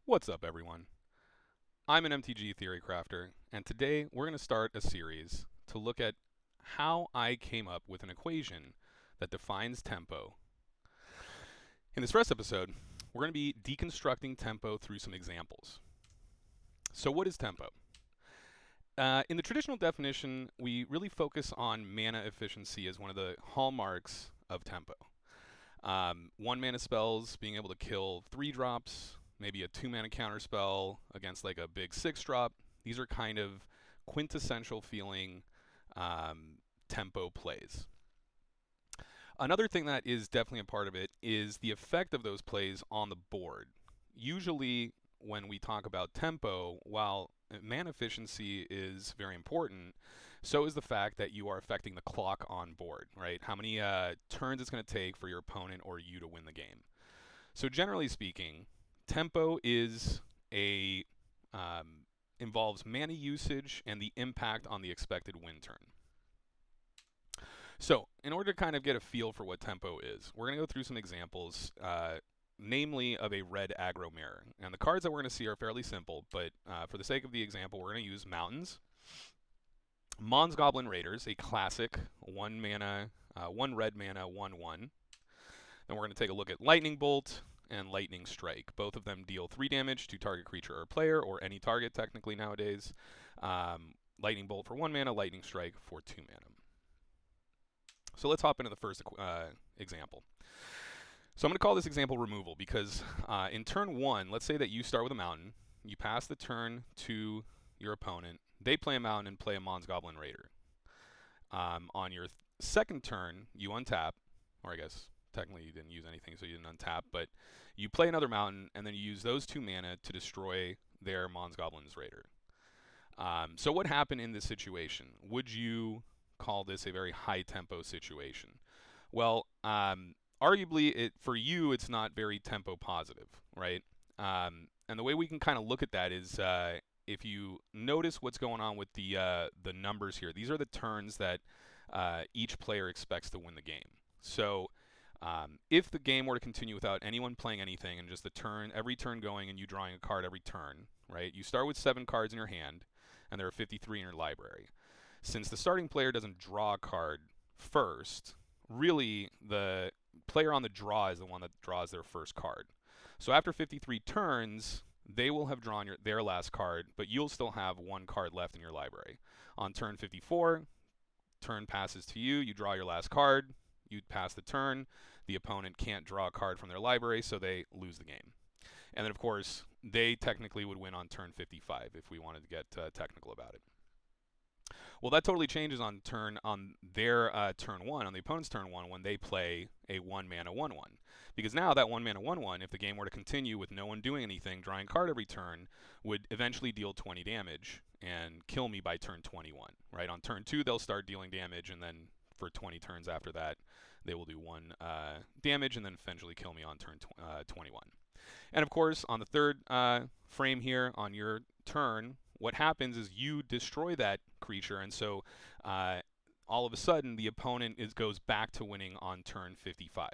What's up, everyone? I'm an MTG theory crafter, and today we're going to start a series to look at how I came up with an equation that defines tempo. In this first episode, we're going to be deconstructing tempo through some examples. So, what is tempo? In the traditional definition, we really focus on mana efficiency as one of the hallmarks of tempo. One mana spells being able to kill 3 drops, maybe a 2 mana counter spell against like a big 6 drop. These are kind of quintessential feeling tempo plays. Another thing that is definitely a part of it is the effect of those plays on the board. Usually, when we talk about tempo, while mana efficiency is very important, so is the fact that you are affecting the clock on board, right? How many turns it's going to take for your opponent or you to win the game. So generally speaking, tempo is a involves mana usage and the impact on the expected win turn. So in order to kind of get a feel for what tempo is, we're going to go through some examples, namely of a red aggro mirror. And the cards that we're going to see are fairly simple, but for the sake of the example, we're going to use Mountains, Mons Goblin Raiders, a classic 1 red mana, 1/1. Then we're going to take a look at Lightning Bolt and Lightning Strike. Both of them deal 3 damage to target creature or player, or any target technically nowadays. Lightning Bolt for 1 mana, Lightning Strike for 2 mana. So let's hop into the first example. So I'm going to call this example removal because in turn 1, let's say that you start with a mountain, you pass the turn to your opponent, they play a mountain and play a Mons Goblin Raider. On your second turn, you untap, or I guess technically you didn't use anything, so you didn't untap, but you play another mountain and then you use those 2 mana to destroy their Mons Goblin's Raider. So what happened in this situation? Would you call this a very high tempo situation? Well, arguably, for you, it's not very tempo positive, right? And the way we can kind of look at that is if you notice what's going on with the numbers here. These are the turns that each player expects to win the game. So if the game were to continue without anyone playing anything and just every turn going and you drawing a card every turn, right? You start with 7 cards in your hand, and there are 53 in your library. Since the starting player doesn't draw a card first, really the player on the draw is the one that draws their first card. So after 53 turns, they will have drawn their last card, but you'll still have 1 card left in your library. On turn 54, turn passes to you, you draw your last card, you pass the turn, the opponent can't draw a card from their library, so they lose the game. And then, of course, they technically would win on turn 55 if we wanted to get technical about it. Well, that totally changes on their turn 1, on the opponent's turn 1, when they play a 1 mana 1/1. Because now that 1 mana 1/1, if the game were to continue with no one doing anything, drawing a card every turn, would eventually deal 20 damage and kill me by turn 21. Right? On turn 2, they'll start dealing damage, and then for 20 turns after that, they will do 1 damage and then eventually kill me on turn 21. And of course, on the third frame here, on your turn, what happens is you destroy that creature, and so all of a sudden the opponent goes back to winning on turn 55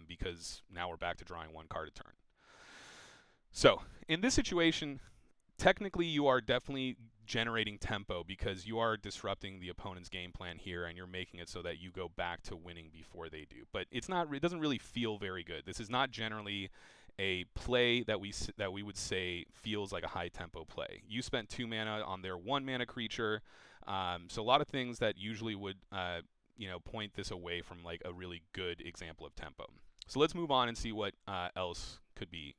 because now we're back to drawing 1 card a turn. So in this situation, technically you are definitely generating tempo because you are disrupting the opponent's game plan here, and you're making it so that you go back to winning before they do. But it doesn't really feel very good. This is not generally a play that we would say feels like a high tempo play. You spent 2 mana on their 1 mana creature, so a lot of things that usually would point this away from like a really good example of tempo. So let's move on and see what else could be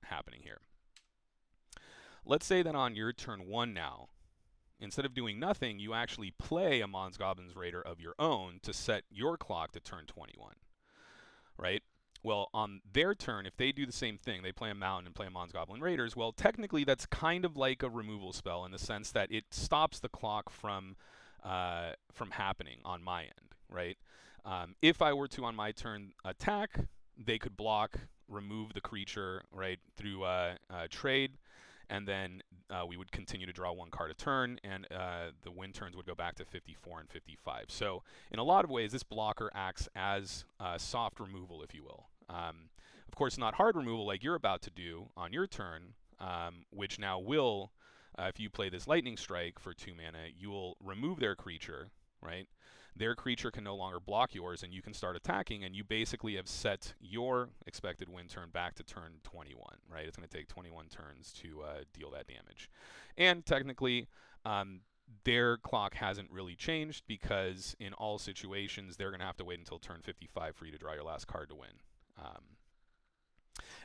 happening here. Let's say that on your turn 1 now, instead of doing nothing, you actually play a Mons Goblin's Raider of your own to set your clock to turn 21, right? Well, on their turn, if they do the same thing, they play a mountain and play a Mons Goblin Raiders, well, technically that's kind of like a removal spell in the sense that it stops the clock from happening on my end, right? If I were to, on my turn, attack, they could block, remove the creature, right, through trade, and then we would continue to draw 1 card a turn, and the win turns would go back to 54 and 55. So in a lot of ways, this blocker acts as soft removal, if you will. Of course, not hard removal like you're about to do on your turn, which now will, if you play this Lightning Strike for 2 mana, you will remove their creature, right? Their creature can no longer block yours, and you can start attacking, and you basically have set your expected win turn back to turn 21, right? It's going to take 21 turns to deal that damage. And technically, their clock hasn't really changed because in all situations, they're going to have to wait until turn 55 for you to draw your last card to win.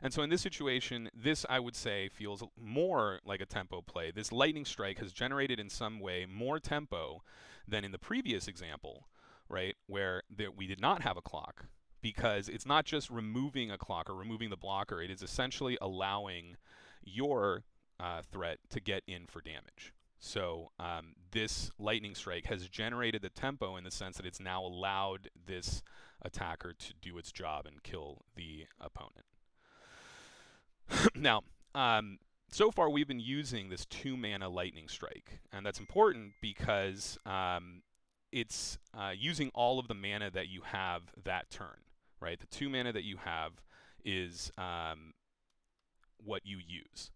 And so in this situation, this, I would say, feels more like a tempo play. This Lightning Strike has generated in some way more tempo than in the previous example, right, where we did not have a clock, because it's not just removing a clock or removing the blocker. It is essentially allowing your threat to get in for damage. So this Lightning Strike has generated the tempo in the sense that it's now allowed this attacker to do its job and kill the opponent. Now, so far we've been using this 2-mana Lightning Strike, and that's important because it's using all of the mana that you have that turn, right? The 2 mana that you have is what you use.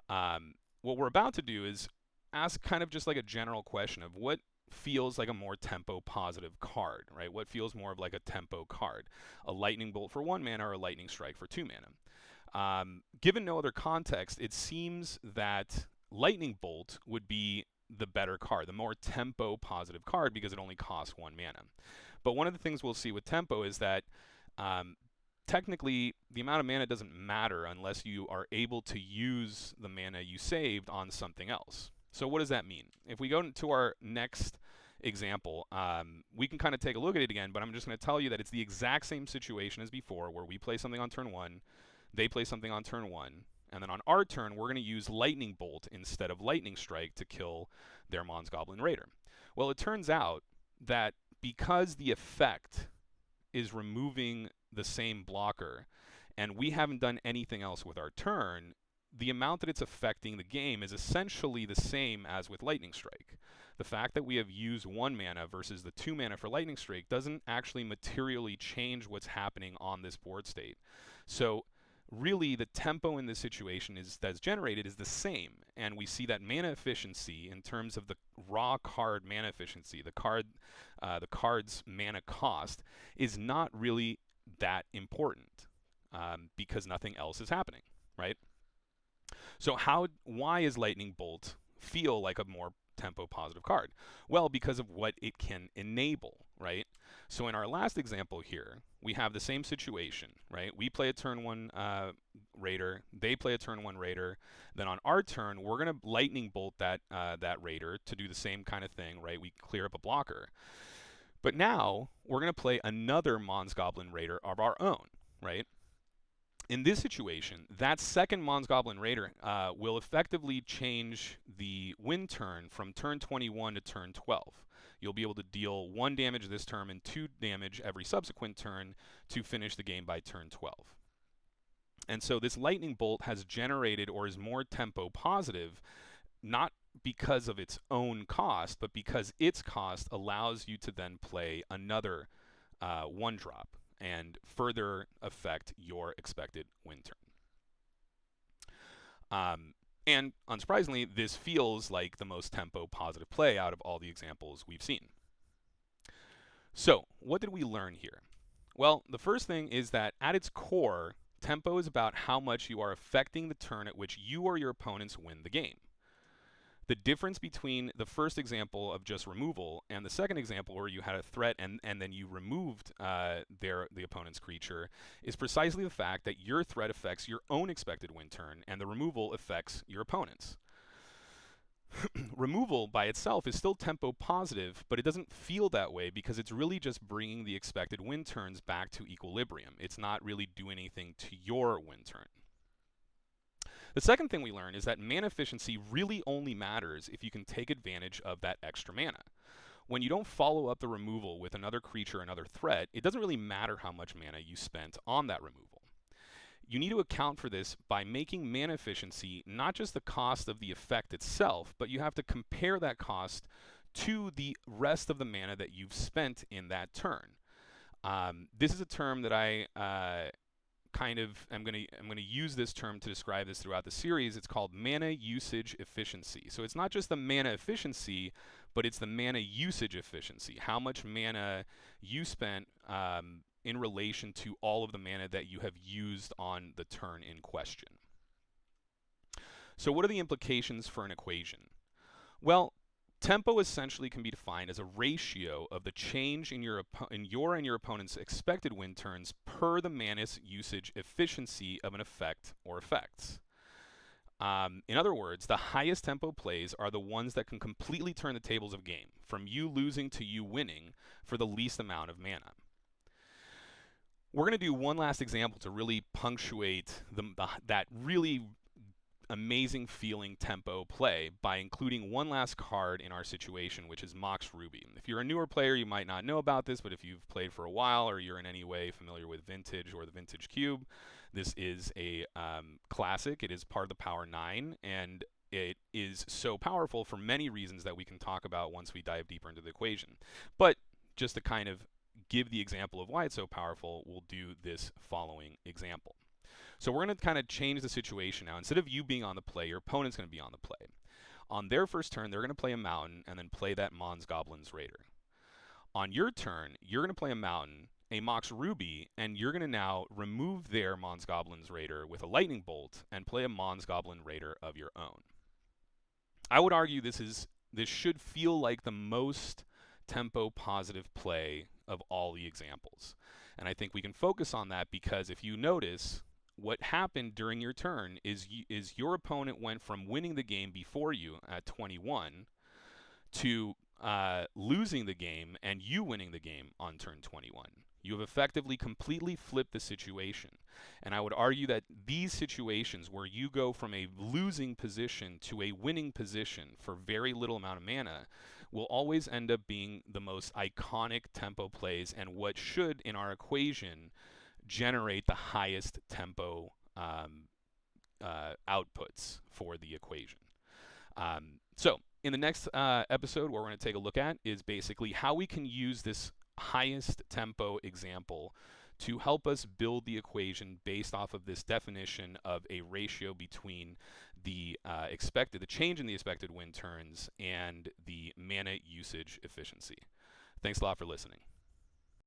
What we're about to do is ask kind of just like a general question of what feels like a more tempo positive card, right? What feels more of like a tempo card? A Lightning Bolt for 1 mana or a Lightning Strike for 2 mana? Given no other context, it seems that Lightning Bolt would be the better card, the more tempo positive card, because it only costs 1 mana. But one of the things we'll see with tempo is that technically the amount of mana doesn't matter unless you are able to use the mana you saved on something else. So what does that mean? If we go to our next example, we can kind of take a look at it again, but I'm just going to tell you that it's the exact same situation as before, where we play something on turn 1, they play something on turn 1, and then on our turn, we're going to use Lightning Bolt instead of Lightning Strike to kill their Mons Goblin Raider. Well, it turns out that because the effect is removing the same blocker, and we haven't done anything else with our turn, the amount that it's affecting the game is essentially the same as with Lightning Strike. The fact that we have used 1 mana versus the 2 mana for Lightning Strike doesn't actually materially change what's happening on this board state. So really, the tempo in this situation that's generated is the same, and we see that mana efficiency in terms of the raw card mana efficiency, the card's mana cost, is not really that important because nothing else is happening, right? So why is Lightning Bolt feel like a more tempo positive card? Well, because of what it can enable, right? So in our last example here, we have the same situation, right? We play a turn 1 Raider, they play a turn 1 Raider. Then on our turn, we're going to Lightning Bolt that Raider to do the same kind of thing, right? We clear up a blocker. But now we're going to play another Mons Goblin Raider of our own, right? In this situation, that second Mons Goblin Raider will effectively change the win turn from turn 21 to turn 12. You'll be able to deal 1 damage this turn and 2 damage every subsequent turn to finish the game by turn 12. And so this Lightning Bolt has generated or is more tempo positive, not because of its own cost, but because its cost allows you to then play another 1-drop and further affect your expected win turn. And unsurprisingly, this feels like the most tempo positive play out of all the examples we've seen. So what did we learn here? Well, the first thing is that at its core, tempo is about how much you are affecting the turn at which you or your opponents win the game. The difference between the first example of just removal and the second example where you had a threat and then you removed the opponent's creature is precisely the fact that your threat affects your own expected win turn and the removal affects your opponent's. Removal by itself is still tempo positive, but it doesn't feel that way because it's really just bringing the expected win turns back to equilibrium. It's not really doing anything to your win turn. The second thing we learn is that mana efficiency really only matters if you can take advantage of that extra mana. When you don't follow up the removal with another creature or another threat, it doesn't really matter how much mana you spent on that removal. You need to account for this by making mana efficiency not just the cost of the effect itself, but you have to compare that cost to the rest of the mana that you've spent in that turn. This is a term that I I'm gonna use this term to describe this throughout the series. It's called mana usage efficiency. So it's not just the mana efficiency, but it's the mana usage efficiency. How much mana you spent in relation to all of the mana that you have used on the turn in question. So what are the implications for an equation? Well, tempo essentially can be defined as a ratio of the change in your and your opponent's expected win turns per the mana's usage efficiency of an effect or effects. In other words, the highest tempo plays are the ones that can completely turn the tables of game, from you losing to you winning for the least amount of mana. We're going to do one last example to really punctuate that really amazing feeling tempo play by including one last card in our situation, which is Mox Ruby. If you're a newer player, you might not know about this, but if you've played for a while or you're in any way familiar with Vintage or the Vintage Cube, this is a classic. It is part of the Power 9, and it is so powerful for many reasons that we can talk about once we dive deeper into the equation. But just to kind of give the example of why it's so powerful, we'll do this following example. So we're going to kind of change the situation now. Instead of you being on the play, your opponent's going to be on the play. On their first turn, they're going to play a mountain and then play that Mons Goblins Raider. On your turn, you're going to play a mountain, a Mox Ruby, and you're going to now remove their Mons Goblins Raider with a Lightning Bolt and play a Mons Goblin Raider of your own. I would argue this should feel like the most tempo positive play of all the examples. And I think we can focus on that because if you notice, what happened during your turn is your opponent went from winning the game before you at 21 to losing the game and you winning the game on turn 21. You have effectively completely flipped the situation. And I would argue that these situations where you go from a losing position to a winning position for very little amount of mana will always end up being the most iconic tempo plays and what should, in our equation, generate the highest tempo outputs for the equation. So in the next episode, what we're going to take a look at is basically how we can use this highest tempo example to help us build the equation based off of this definition of a ratio between the change in the expected win turns and the mana usage efficiency. Thanks a lot for listening.